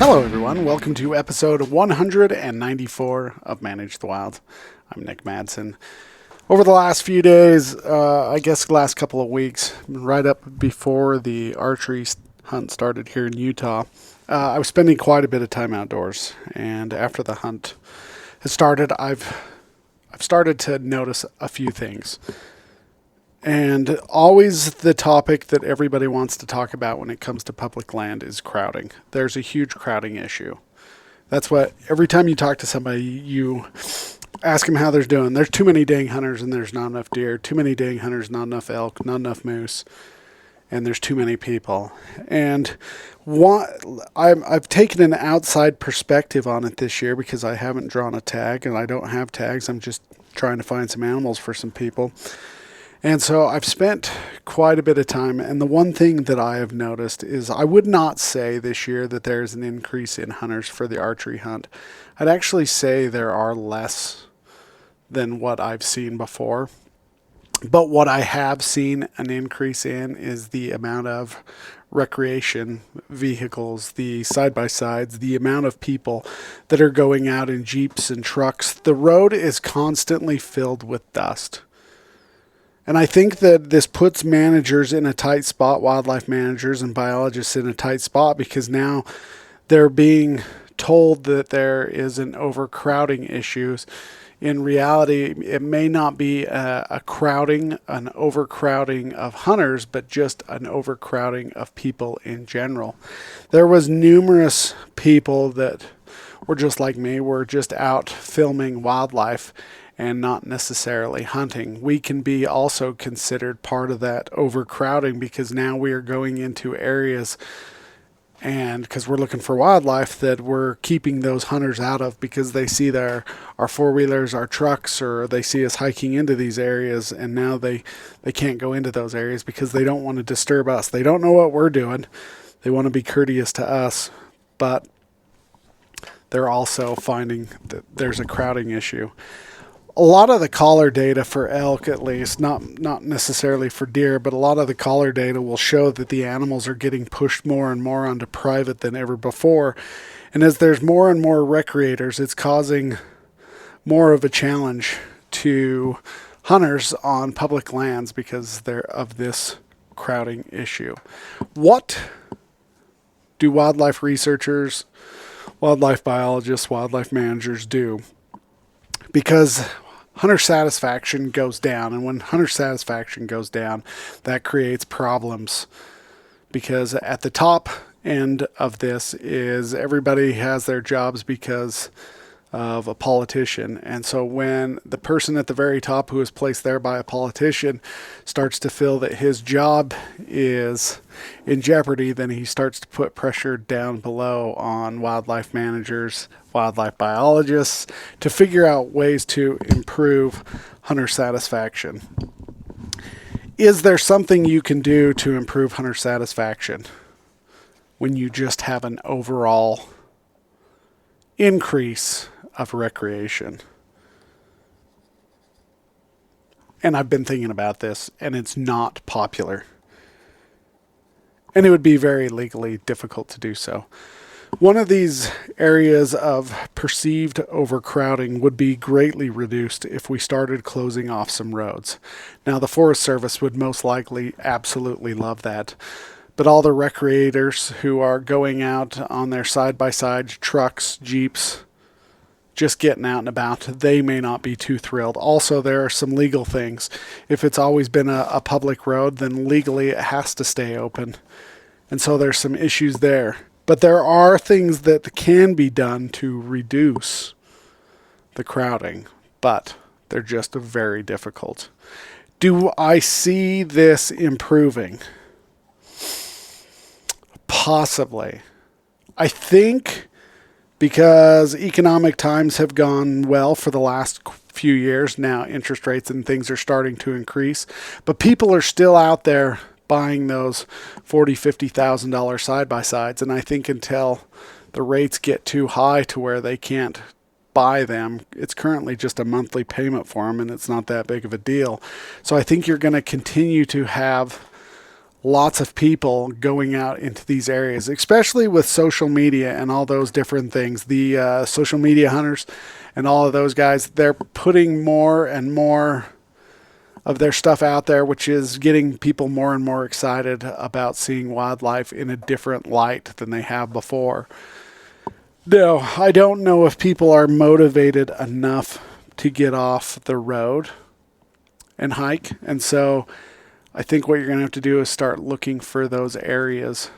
Hello, everyone. Welcome to episode 194 of Manage the Wild. I'm Nick Madsen. Over the last few days, I guess the last couple of weeks, right up before the archery hunt started here in Utah, I was spending quite a bit of time outdoors. And after the hunt has started, I've started to notice a few things. And always the topic that everybody wants to talk about when it comes to public land is crowding. There's a huge crowding issue. That's what, every time you talk to somebody, you ask them how they're doing. There's too many dang hunters and there's not enough deer. Too many dang hunters, not enough elk, not enough moose. And there's too many people. And I've taken an outside perspective on it this year because I haven't drawn a tag and I don't have tags. I'm just trying to find some animals for some people. And so I've spent quite a bit of time, and the one thing that I have noticed is I would not say this year that there's an increase in hunters for the archery hunt. I'd actually say there are less than what I've seen before. But what I have seen an increase in is the amount of recreation vehicles, the side-by-sides, the amount of people that are going out in Jeeps and trucks. The road is constantly filled with dust. And I think that this puts managers in a tight spot, wildlife managers and biologists in a tight spot, because now they're being told that there is an overcrowding issue. In reality, it may not be an overcrowding of hunters, but just an overcrowding of people in general. There was numerous people that were just like me, were just out filming wildlife and not necessarily hunting. We can be also considered part of that overcrowding because now we are going into areas, and because we're looking for wildlife, that we're keeping those hunters out of because they see our four-wheelers, our trucks, or they see us hiking into these areas, and now they can't go into those areas because they don't want to disturb us. They don't know what we're doing. They want to be courteous to us, but they're also finding that there's a crowding issue. A lot of the collar data for elk, at least, not necessarily for deer, but a lot of the collar data will show that the animals are getting pushed more and more onto private than ever before. And as there's more and more recreators, it's causing more of a challenge to hunters on public lands because they're of this crowding issue. What do wildlife researchers, wildlife biologists, wildlife managers do? Because hunter satisfaction goes down, and when hunter satisfaction goes down, that creates problems. Because at the top end of this is everybody has their jobs because of a politician. And so when the person at the very top who is placed there by a politician starts to feel that his job is in jeopardy, then he starts to put pressure down below on wildlife managers, wildlife biologists, to figure out ways to improve hunter satisfaction. Is there something you can do to improve hunter satisfaction when you just have an overall increase of recreation? And I've been thinking about this, and it's not popular. And it would be very legally difficult to do so. One of these areas of perceived overcrowding would be greatly reduced if we started closing off some roads. Now, the Forest Service would most likely absolutely love that. But all the recreators who are going out on their side-by-side trucks, Jeeps, just getting out and about, they may not be too thrilled. Also, there are some legal things. If it's always been a public road, then legally it has to stay open. And so there's some issues there. But there are things that can be done to reduce the crowding, but they're just very difficult. Do I see this improving? Possibly. I think because economic times have gone well for the last few years now, interest rates and things are starting to increase, but people are still out there buying those $40,000, $50,000 side-by-sides. And I think until the rates get too high to where they can't buy them, it's currently just a monthly payment for them, and it's not that big of a deal. So I think you're going to continue to have lots of people going out into these areas, especially with social media and all those different things. The social media hunters and all of those guys, they're putting more and more of their stuff out there, which is getting people more and more excited about seeing wildlife in a different light than they have before. No, I don't know if people are motivated enough to get off the road and hike. And so I think what you're going to have to do is start looking for those areas.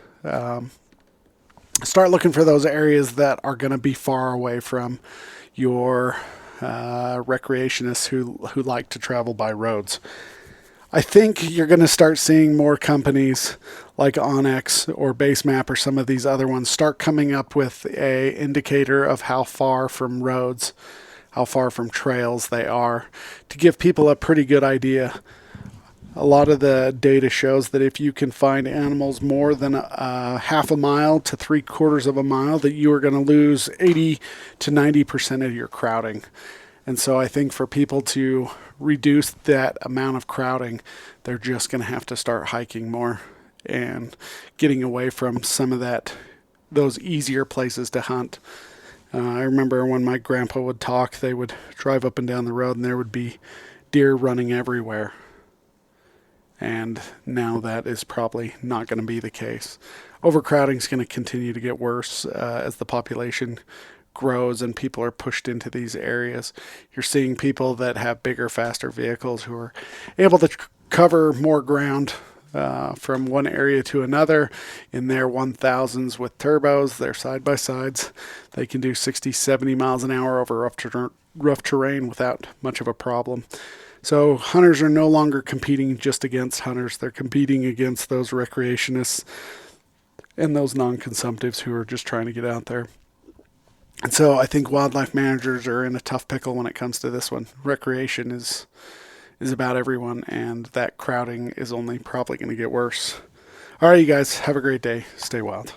Start looking for those areas that are going to be far away from your recreationists who like to travel by roads. I think you're going to start seeing more companies like Onyx or Basemap or some of these other ones start coming up with a indicator of how far from roads, how far from trails they are, to give people a pretty good idea. A lot of the data shows that if you can find animals more than half a mile to 3/4 of a mile, that you are going to lose 80 to 90% of your crowding. And so I think for people to reduce that amount of crowding, they're just going to have to start hiking more and getting away from some of those easier places to hunt. I remember when my grandpa would talk, they would drive up and down the road and there would be deer running everywhere. And now that is probably not going to be the case. Overcrowding is going to continue to get worse as the population grows and people are pushed into these areas. You're seeing people that have bigger, faster vehicles who are able to cover more ground from one area to another in their 1000s with turbos, their side-by-sides. They can do 60, 70 miles an hour over rough terrain without much of a problem. So hunters are no longer competing just against hunters. They're competing against those recreationists and those non-consumptives who are just trying to get out there. And so I think wildlife managers are in a tough pickle when it comes to this one. Recreation is about everyone, and that crowding is only probably going to get worse. All right, you guys, have a great day. Stay wild.